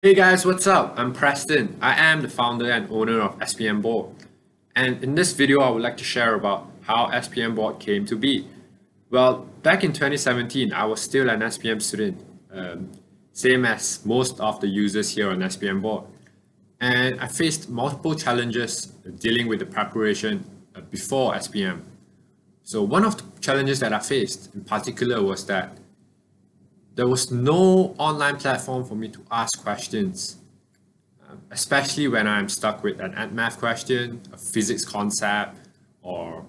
Hey guys, what's up? I'm Preston. I am the founder and owner of SPM Board. And in this video, I would like to share about how SPM Board came to be. Well, back in 2017, I was still an SPM student, same as most of the users here on SPM Board. And I faced multiple challenges dealing with the preparation before SPM. So one of the challenges that I faced in particular was that there was no online platform for me to ask questions, especially when I'm stuck with an math question, a physics concept, or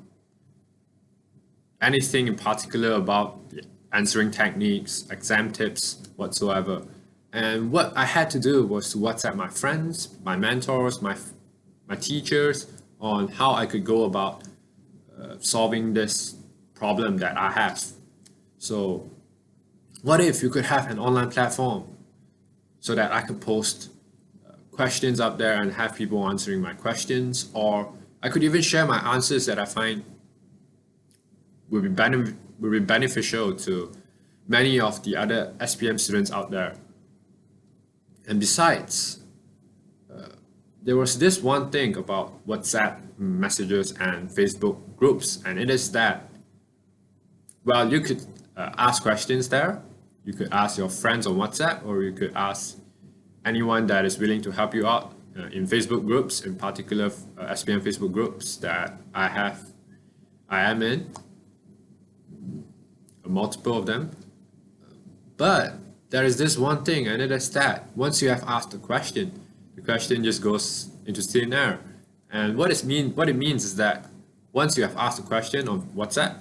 anything in particular about the answering techniques, exam tips, whatsoever. And what I had to do was to WhatsApp my friends, my mentors, my teachers on how I could go about solving this problem that I have. So what if you could have an online platform so that I could post questions up there and have people answering my questions, or I could even share my answers that I find would be beneficial to many of the other SPM students out there. And besides, there was this one thing about WhatsApp messages and Facebook groups, and it is that, well, you could ask questions there. You could ask your friends on WhatsApp, or you could ask anyone that is willing to help you out in Facebook groups, in particular SPM Facebook groups that I am in, multiple of them. But there is this one thing, and it is that once you have asked the question just goes into thin air. And what it means is that once you have asked a question on WhatsApp,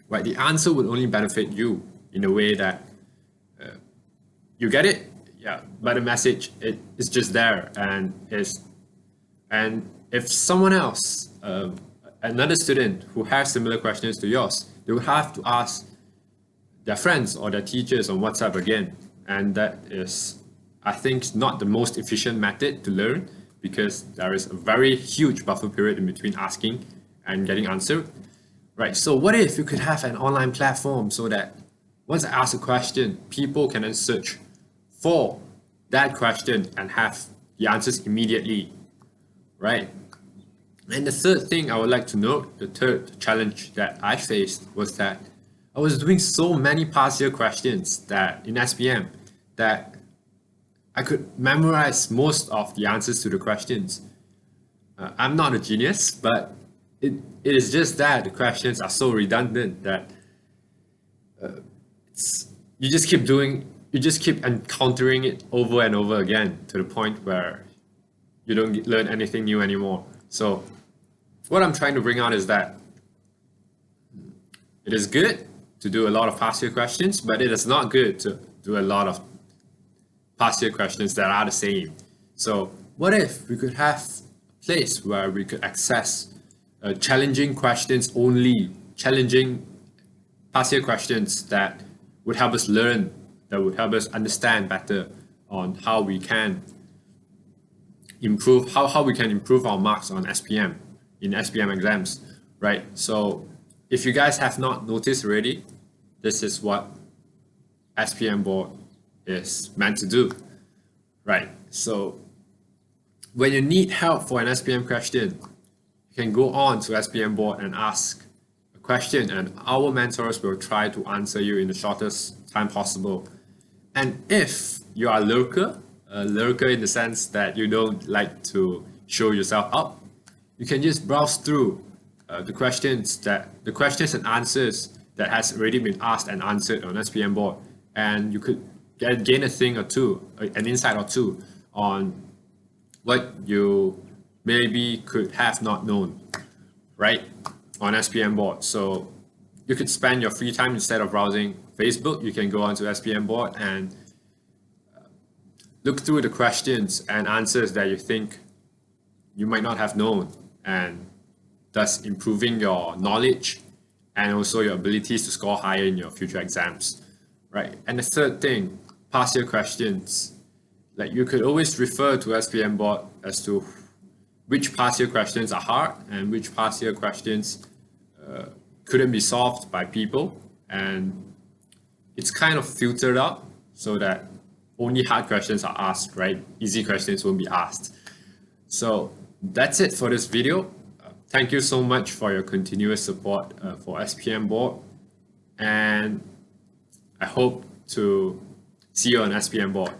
right, the answer would only benefit you in a way that you get it, yeah, but the message it is just there, and if someone else, another student who has similar questions to yours, they will have to ask their friends or their teachers on WhatsApp again, and that is, I think, not the most efficient method to learn because there is a very huge buffer period in between asking and getting answered. Right, so what if you could have an online platform so that once I ask a question, people can then search for that question and have the answers immediately, right? And the third thing I would like to note, the third challenge that I faced was that I was doing so many past year questions that in SPM that I could memorize most of the answers to the questions. I'm not a genius, but it is just that the questions are so redundant that you just keep encountering it over and over again to the point where you don't learn anything new anymore. So what I'm trying to bring out is that it is good to do a lot of past year questions, but it is not good to do a lot of past year questions that are the same. So what if we could have a place where we could access challenging questions only, challenging past year questions that would help us learn, that would help us understand better on how we can how we can improve our marks on SPM in SPM exams, right? So if you guys have not noticed already, this is what SPM board is meant to do, right? So when you need help for an SPM question, you can go on to SPM board and ask a question, and our mentors will try to answer you in the shortest time possible. And if you are a lurker in the sense that you don't like to show yourself up, you can just browse through the questions and answers that has already been asked and answered on SPM board, and you could gain a thing or two, an insight or two on what you maybe could have not known, right, on SPM board. So you could spend your free time instead of browsing Facebook, you can go onto SPM board and look through the questions and answers that you think you might not have known, and thus improving your knowledge and also your abilities to score higher in your future exams, right? And the third thing, past year questions. Like you could always refer to SPM board as to which past year questions are hard and which past year questions couldn't be solved by people, and it's kind of filtered out so that only hard questions are asked, right? Easy questions won't be asked. So that's it for this video. Thank you so much for your continuous support for SPM Board, and I hope to see you on SPM Board.